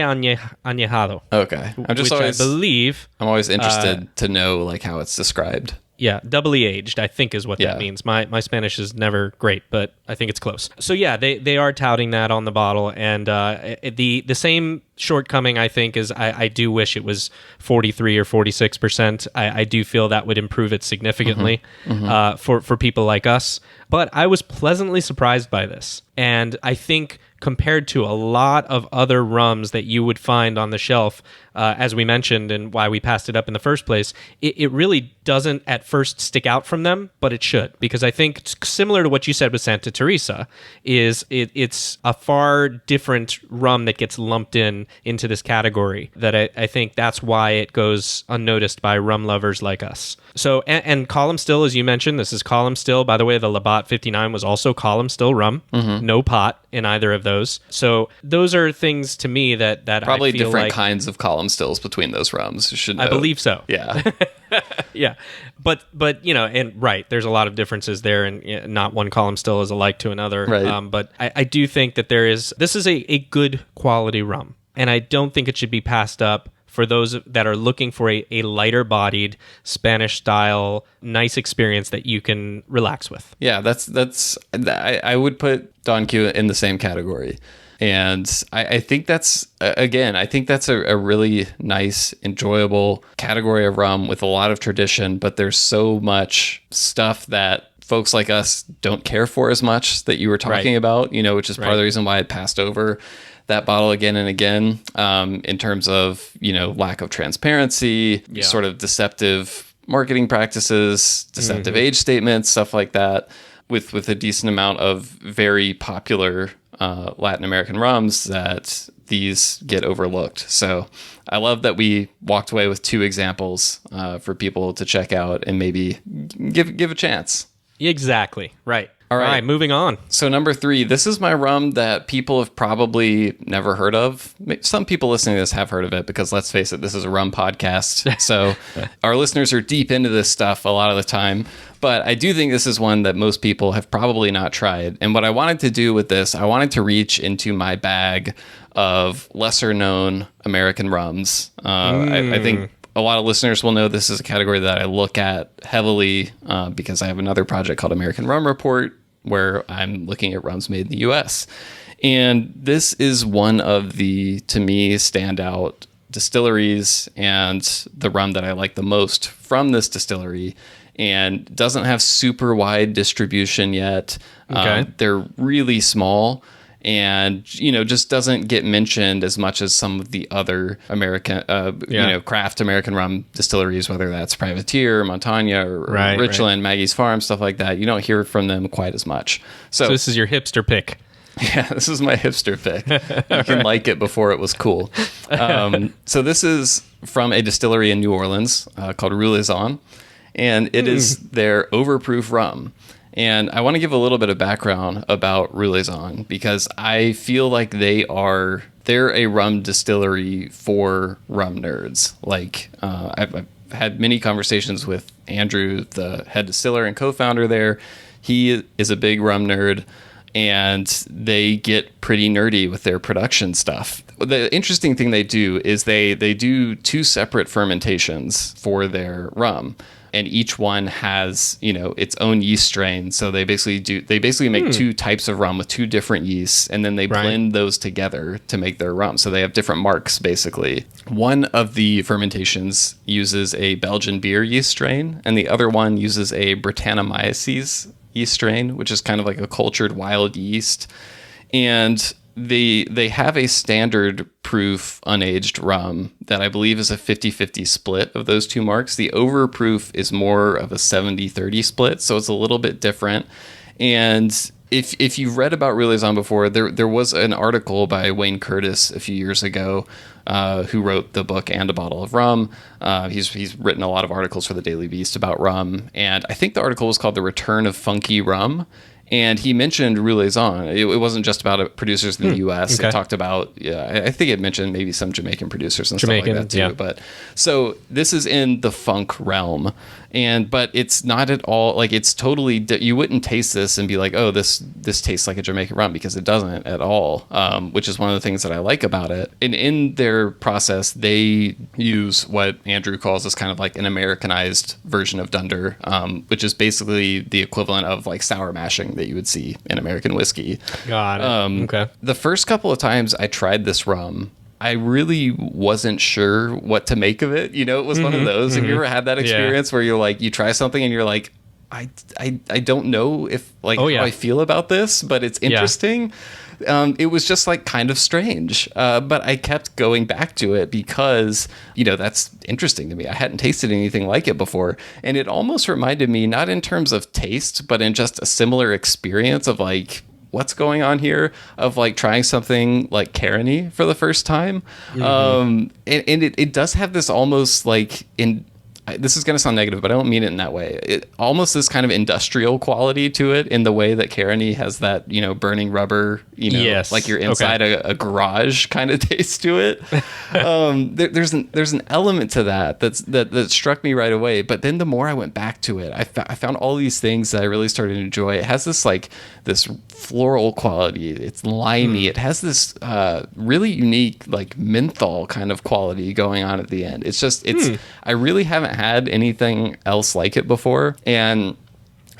añejado. Okay. I'm always interested to know like how it's described. Yeah, doubly aged, I think is what that means. My Spanish is never great, but I think it's close. So yeah, they are touting that on the bottle, and the same shortcoming, I think, is I do wish it was 43 or 46%. I do feel that would improve it significantly for people like us. But I was pleasantly surprised by this. And I think compared to a lot of other rums that you would find on the shelf, as we mentioned, and why we passed it up in the first place, it really doesn't at first stick out from them, but it should. Because I think, similar to what you said with Santa Teresa, it's a far different rum that gets lumped into this category, that I think that's why it goes unnoticed by rum lovers like us. So, and column still, as you mentioned, this is column still. By the way, the Labatt 59 was also column still rum. No pot in either of those. So those are things to me that probably I feel different like, kinds of column stills between those rums. You should know. I believe so. Yeah. Yeah. But and right, there's a lot of differences there, and not one column still is alike to another. Right. But I do think that this is a good quality rum, and I don't think it should be passed up for those that are looking for a lighter bodied Spanish style nice experience that you can relax with. Yeah, I would put Don Q in the same category. And I think that's a really nice, enjoyable category of rum with a lot of tradition, but there's so much stuff that folks like us don't care for as much that you were talking about, which is part of the reason why I passed over that bottle again and again, in terms of, lack of transparency, sort of deceptive marketing practices, deceptive age statements, stuff like that, with a decent amount of very popular Latin American rums that these get overlooked. So I love that we walked away with 2 examples for people to check out and maybe give a chance. Exactly. Right. All right, moving on. So number 3, this is my rum that people have probably never heard of. Some people listening to this have heard of it because, let's face it, this is a rum podcast. So our listeners are deep into this stuff a lot of the time. But I do think this is one that most people have probably not tried. And what I wanted to do with this, I wanted to reach into my bag of lesser known American rums. I think a lot of listeners will know this is a category that I look at heavily because I have another project called American Rum Report, where I'm looking at rums made in the US. And this is one of the, to me, standout distilleries and the rum that I like the most from this distillery, and doesn't have super wide distribution yet. Okay. They're really small, and just doesn't get mentioned as much as some of the other American craft American rum distilleries, whether that's Privateer, Montagna, or Richland, Maggie's Farm, stuff like that. You don't hear from them quite as much. So this is your hipster pick. Yeah, this is my hipster pick. You can like it before it was cool. So this is from a distillery in New Orleans called Rumcast, and it is their overproof rum. And I want to give a little bit of background about Rumcast because I feel like they're a rum distillery for rum nerds. Like I've had many conversations with Andrew, the head distiller and co-founder there. He is a big rum nerd, and they get pretty nerdy with their production stuff. The interesting thing they do is they do 2 separate fermentations for their rum, and each one has its own yeast strain. So they basically make 2 types of rum with 2 different yeasts, and then they blend those together to make their rum. So they have different marks basically. One of the fermentations uses a Belgian beer yeast strain, and the other one uses a Brettanomyces yeast strain, which is kind of like a cultured wild yeast. And they have a standard proof unaged rum that I believe is a 50-50 split of those 2 marks. The overproof is more of a 70-30 split, so it's a little bit different. And if you've read about Rumcast before, there was an article by Wayne Curtis a few years ago, who wrote the book And a Bottle of Rum. He's written a lot of articles for the Daily Beast about rum, and I think the article was called The Return of Funky Rum. And he mentioned Rumcast. It wasn't just about producers in the U.S. Okay. It talked about, I think it mentioned maybe some Jamaican producers and stuff like that too. Yeah. But so this is in the funk realm, but it's not at all like it's totally. You wouldn't taste this and be like, oh, this tastes like a Jamaican rum, because it doesn't at all. Which is one of the things that I like about it. And in their process, they use what Andrew calls as kind of like an Americanized version of dunder, which is basically the equivalent of like sour mashing that you would see in American whiskey. Got it. Okay. The first couple of times I tried this rum, I really wasn't sure what to make of it. It was one of those. Have you ever had that experience where you're like, you try something and you're like, I don't know if how I feel about this, but it's interesting. It was just like kind of strange, but I kept going back to it because that's interesting to me. I hadn't tasted anything like it before, and it almost reminded me, not in terms of taste, but in just a similar experience of like, what's going on here, of like trying something like Caroni for the first time. And it does have this almost like this is going to sound negative, but I don't mean it in that way. It almost this kind of industrial quality to it, in the way that Caroni has that, burning rubber, like you're inside a garage kind of taste to it. There's an element to that struck me right away. But then the more I went back to it, I found all these things that I really started to enjoy. It has this like this floral quality. It's limey. It has this really unique like menthol kind of quality going on at the end. I really haven't had anything else like it before, and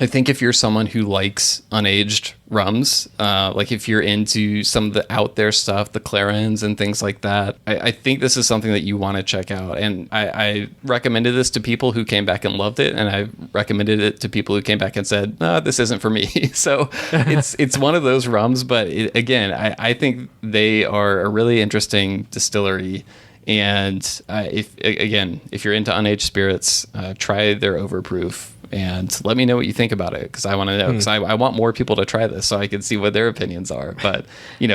I think if you're someone who likes unaged rums, like if you're into some of the out there stuff, the Clarins and things like that, I think this is something that you want to check out. And I recommended this to people who came back and loved it, and I recommended it to people who came back and said, no, this isn't for me. So it's one of those rums, but I think they are a really interesting distillery. And if you're into unaged spirits, try their overproof and let me know what you think about it, because I want to know, because I want more people to try this so I can see what their opinions are. But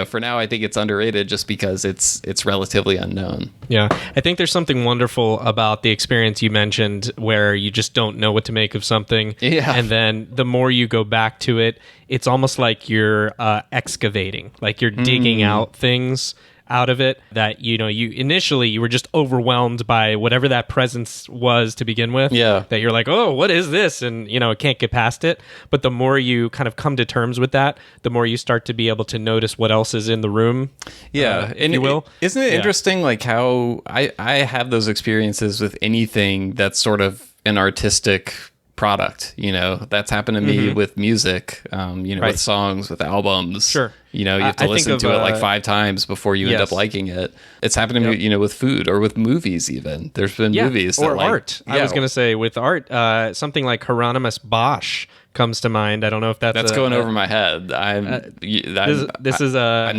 for now, I think it's underrated just because it's relatively unknown. Yeah, I think there's something wonderful about the experience you mentioned where you just don't know what to make of something. Yeah. And then the more you go back to it, it's almost like you're excavating, like you're digging out things out of it that you initially you were just overwhelmed by whatever that presence was to begin with. Yeah, that you're like, oh, what is this? And can't get past it. But the more you kind of come to terms with that, the more you start to be able to notice what else is in the room. And you will. Isn't it interesting like how I have those experiences with anything that's sort of an artistic product. That's happened to me with music, with songs, with albums. Sure. You have to listen to it like 5 times before you end up liking it. It's happened to me, with food or with movies even. There's been movies that or art. Yeah. I was going to say with art, something like Hieronymus Bosch comes to mind. I don't know if that's going over my head. I'm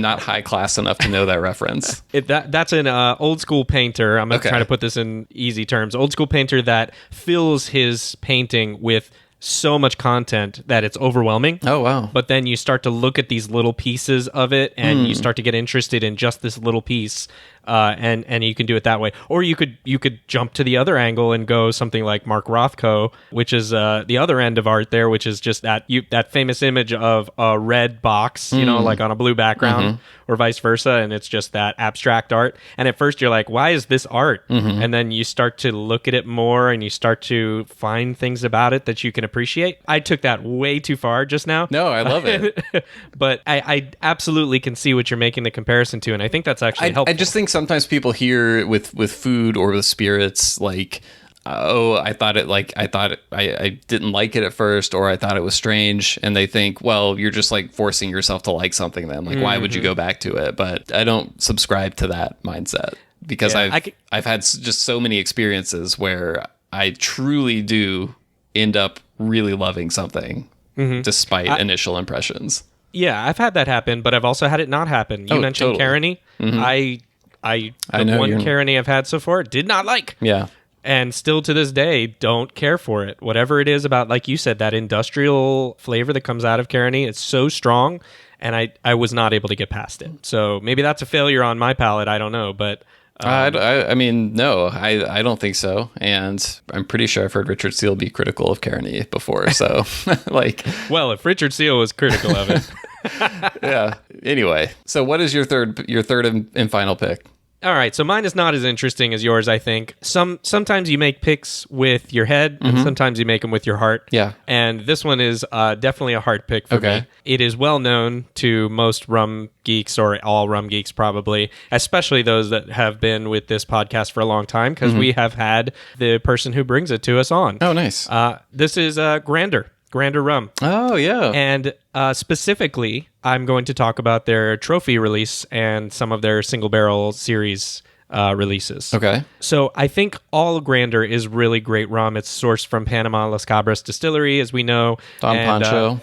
not high class enough to know that reference. That's an old school painter. I'm going to try to put this in easy terms. Old school painter that fills his painting with so much content that it's overwhelming. Oh, wow. But then you start to look at these little pieces of it and you start to get interested in just this little piece. And you can do it that way, or you could jump to the other angle and go something like Mark Rothko, which is the other end of art there, which is just that famous image of a red box, like on a blue background, or vice versa, and it's just that abstract art. And at first you're like, why is this art? And then you start to look at it more, and you start to find things about it that you can appreciate. I took that way too far just now. No, I love it, but I absolutely can see what you're making the comparison to, and I think that's actually helpful. I just think sometimes people hear with food or with spirits like, oh, I didn't like it at first, or I thought it was strange, and they think, well, you're just like forcing yourself to like something then. Like, why would you go back to it? But I don't subscribe to that mindset, because I've had just so many experiences where I truly do end up really loving something despite initial impressions. Yeah, I've had that happen, but I've also had it not happen. You mentioned totally. Carony. The one Carony I've had so far did not like. Yeah. And still to this day, don't care for it. Whatever it is about, like you said, that industrial flavor that comes out of Carony, it's so strong, and I was not able to get past it. So maybe that's a failure on my palate. I don't know, but... I mean, no, I don't think so. And I'm pretty sure I've heard Richard Seal be critical of Carony before. So, like... Well, if Richard Seal was critical of it... Yeah. Anyway, so what is your third and final pick? All right, so mine is not as interesting as yours, I think. Sometimes you make picks with your head, and sometimes you make them with your heart. Yeah. And this one is definitely a heart pick for me. It is well known to most rum geeks, or all rum geeks probably, especially those that have been with this podcast for a long time, because we have had the person who brings it to us on. Oh, nice. This is Grander Rum. Oh, yeah. And specifically, I'm going to talk about their trophy release and some of their single barrel series releases. Okay. So I think all Grander is really great rum. It's sourced from Panama Las Cabras Distillery, as we know. Don Pancho.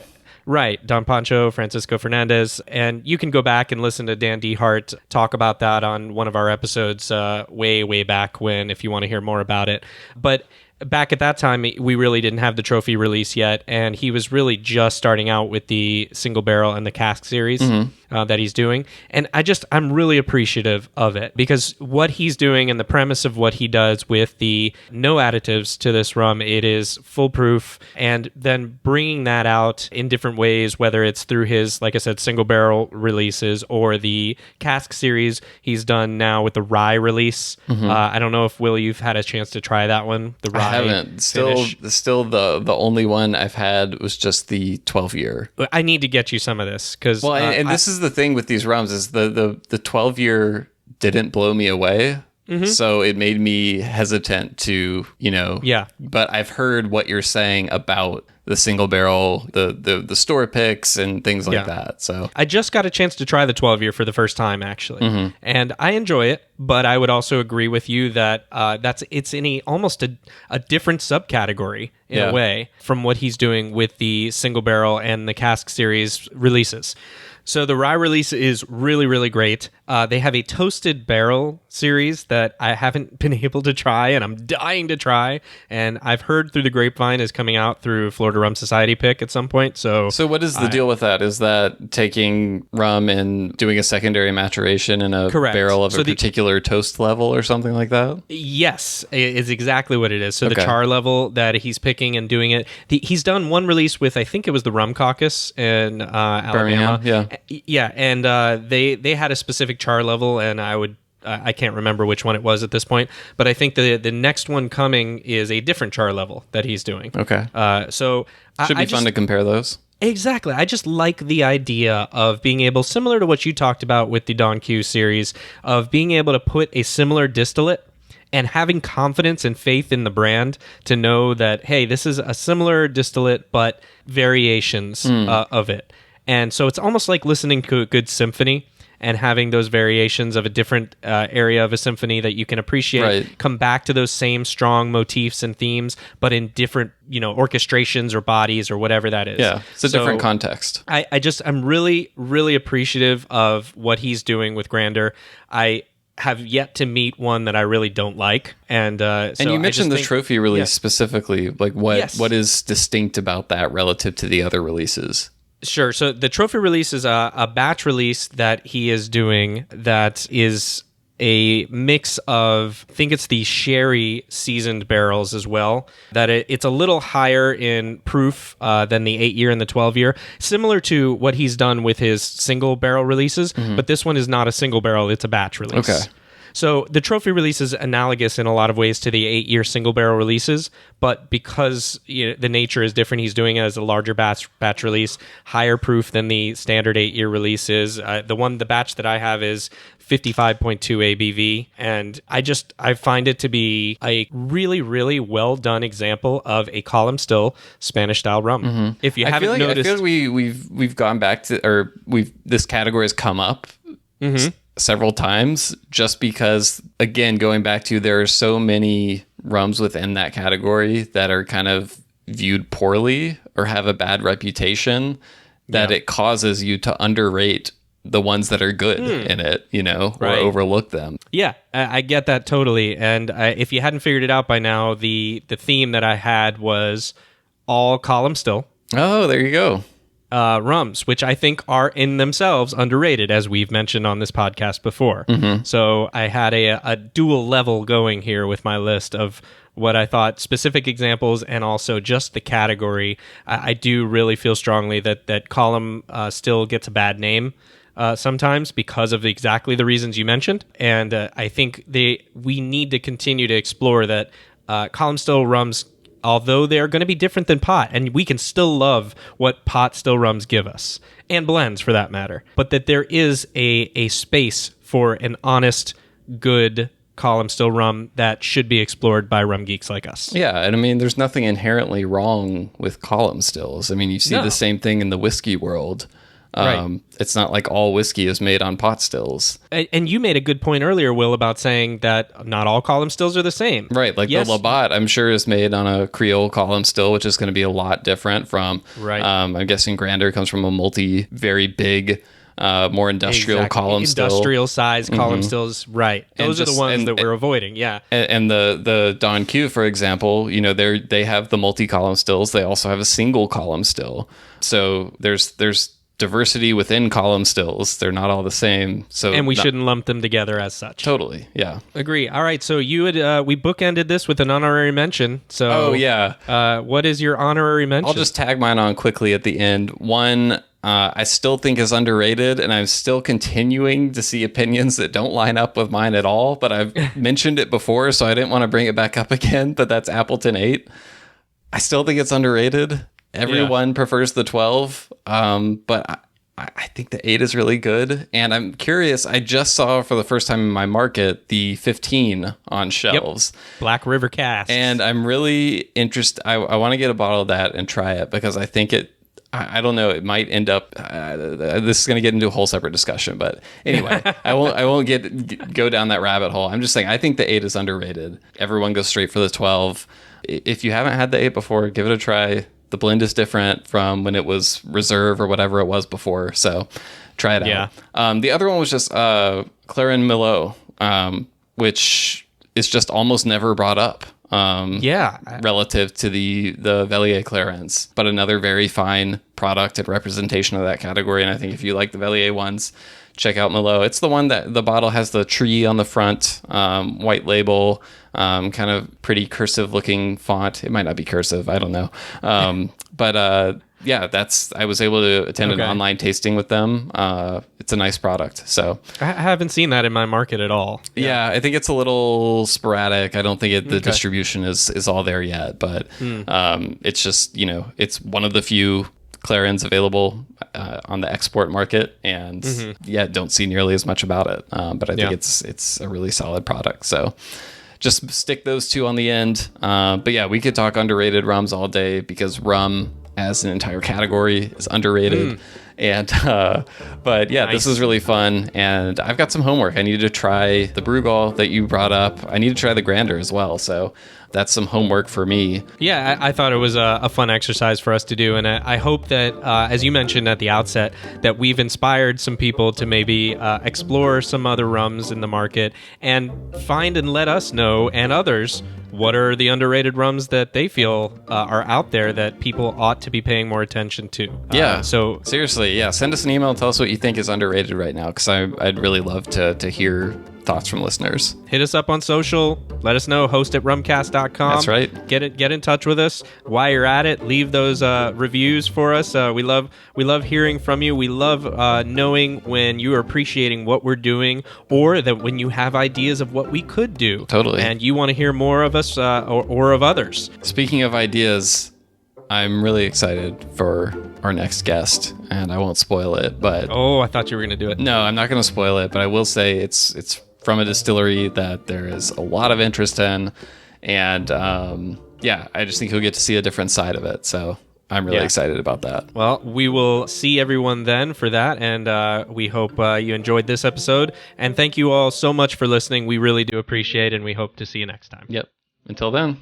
Right, Don Pancho, Francisco Fernandez. And you can go back and listen to Dan DeHart talk about that on one of our episodes way, way back when, if you want to hear more about it. But back at that time, we really didn't have the trophy release yet, and he was really just starting out with the single barrel and the cask series that he's doing. And I'm really appreciative of it, because what he's doing and the premise of what he does with the no additives to this rum, it is foolproof, and then bringing that out in different ways, whether it's through his, like I said, single barrel releases or the cask series he's done now with the rye release. I don't know if, Will, you've had a chance to try that one, the rye. I haven't. Still the only one I've had was just the 12-year. I need to get you some of this, because and this is the thing with these rums, is the 12-year didn't blow me away. So it made me hesitant to, Yeah. But I've heard what you're saying about the single barrel, the store picks and things like that. So I just got a chance to try the 12-year for the first time, actually, and I enjoy it. But I would also agree with you that it's in almost a different subcategory in a way from what he's doing with the single barrel and the cask series releases. So the rye release is really, really great. They have a toasted barrel series that I haven't been able to try, and I'm dying to try. And I've heard through the grapevine is coming out through Florida Rum Society pick at some point. So what is the deal with that? Is that taking rum and doing a secondary maturation in a barrel of a particular toast level or something like that? Yes, is exactly what it is. So the char level that he's picking and doing it. He's done one release with, I think it was the Rum Caucus in Alabama. Birmingham, yeah, and they had a specific char level, and I can't remember which one it was at this point, but I think the next one coming is a different char level that he's doing. Okay. So should be fun to compare those. Exactly. I just like the idea of being able, similar to what you talked about with the Don Q series, of being able to put a similar distillate and having confidence and faith in the brand to know that, hey, this is a similar distillate, but variations of it. And so it's almost like listening to a good symphony and having those variations of a different area of a symphony that you can appreciate, Right. come back to those same strong motifs and themes, but in different, orchestrations or bodies or whatever that is. Yeah, it's a different context. I'm really, really appreciative of what he's doing with Grander. I have yet to meet one that I really don't like. And so And you mentioned the trophy release yeah. specifically. Like what Yes. what is distinct about that relative to the other releases? Sure. So the trophy release is a batch release that he is doing that is a mix of, I think it's the sherry seasoned barrels as well, that it's a little higher in proof than the 8-year and the 12-year, similar to what he's done with his single barrel releases, but this one is not a single barrel, it's a batch release. Okay. So the trophy release is analogous in a lot of ways to the 8-year single barrel releases, but because the nature is different, he's doing it as a larger batch release, higher proof than the standard 8-year release is. The batch that I have is 55.2 ABV, and I find it to be a really, really well done example of a column still Spanish style rum. If you haven't noticed, I feel like we've gone back to, or this category has come up several times, just because, again, going back to, there are so many rums within that category that are kind of viewed poorly or have a bad reputation, that it causes you to underrate the ones that are good in it, or overlook them. Yeah, I get that totally. And if you hadn't figured it out by now, the theme that I had was all column still. Oh, there you go. Rums, which I think are in themselves underrated, as we've mentioned on this podcast before. So I had a dual level going here with my list of what I thought specific examples and also just the category. I do really feel strongly that column still gets a bad name sometimes because of exactly the reasons you mentioned. And I think we need to continue to explore that column still rums, although they're going to be different than pot, and we can still love what pot still rums give us, and blends for that matter, but that there is a space for an honest, good column still rum that should be explored by rum geeks like us. Yeah, and I mean, there's nothing inherently wrong with column stills. I mean, you see the same thing in the whiskey world. Right. It's not like all whiskey is made on pot stills. And you made a good point earlier, Will, about saying that not all column stills are the same. Right, like the Labatt, I'm sure, is made on a Creole column still, which is going to be a lot different from, I'm guessing Grander comes from a very big, more industrial column still. Industrial size column stills, right. Those are the ones that we're avoiding, yeah. And the Don Q, for example, they have the multi-column stills. They also have a single column still. So there's diversity within column stills. They're not all the same. And we shouldn't lump them together as such. Totally, yeah. Agree. All right, so you had we bookended this with an honorary mention. So what is your honorary mention? I'll just tag mine on quickly at the end. One I still think is underrated, and I'm still continuing to see opinions that don't line up with mine at all, but I've mentioned it before, so I didn't want to bring it back up again, but that's Appleton 8. I still think it's underrated. Everyone prefers the 12, but I think the 8 is really good. And I'm curious, I just saw for the first time in my market the 15 on shelves. Yep. Black River Cask. And I'm really interested. I want to get a bottle of that and try it, because I think I don't know, it might end up, this is going to get into a whole separate discussion, but anyway, I won't go down that rabbit hole. I'm just saying, I think the 8 is underrated. Everyone goes straight for the 12. If you haven't had the 8 before, give it a try. The blend is different from when it was reserve or whatever it was before. So try it out. The other one was just Clarin Merlot, which is just almost never brought up. Relative to the Velier Clarins, but another very fine product and representation of that category. And I think if you like the Velier ones, check out Merlot. It's the one that the bottle has the tree on the front, white label, kind of pretty cursive looking font. It might not be cursive, I don't know. But I was able to attend an online tasting with them. It's a nice product. So I haven't seen that in my market at all. Yeah, I think it's a little sporadic. I don't think the distribution is all there yet, but it's just, it's one of the few Clarins available on the export market, and don't see nearly as much about it. But I think it's a really solid product. So just stick those two on the end. But yeah, we could talk underrated rums all day because rum as an entire category is underrated. And but yeah, This was really fun, and I've got some homework. I needed to try the Brugal that you brought up. I need to try the Grander as well, so that's some homework for me. Yeah, I thought it was a fun exercise for us to do, and I hope that, as you mentioned at the outset, that we've inspired some people to maybe explore some other rums in the market and find and let us know, and others, what are the underrated rums that they feel are out there that people ought to be paying more attention to. So seriously, send us an email and tell us what you think is underrated right now, because I'd really love to hear thoughts from listeners. Hit us up on social. Let us know. Host at rumcast.com. That's right. Get in touch with us. While you're at it, leave those reviews for us. We love hearing from you. We love knowing when you are appreciating what we're doing, or that when you have ideas of what we could do. Totally. And you want to hear more of us or of others. Speaking of ideas, I'm really excited for our next guest, and I won't spoil it, but... Oh, I thought you were going to do it. No, I'm not going to spoil it, but I will say it's from a distillery that there is a lot of interest in, and I just think you'll get to see a different side of it, so I'm really excited about that. Well, we will see everyone then for that, and we hope you enjoyed this episode, and thank you all so much for listening. We really do appreciate it, and we hope to see you next time. Yep. Until then.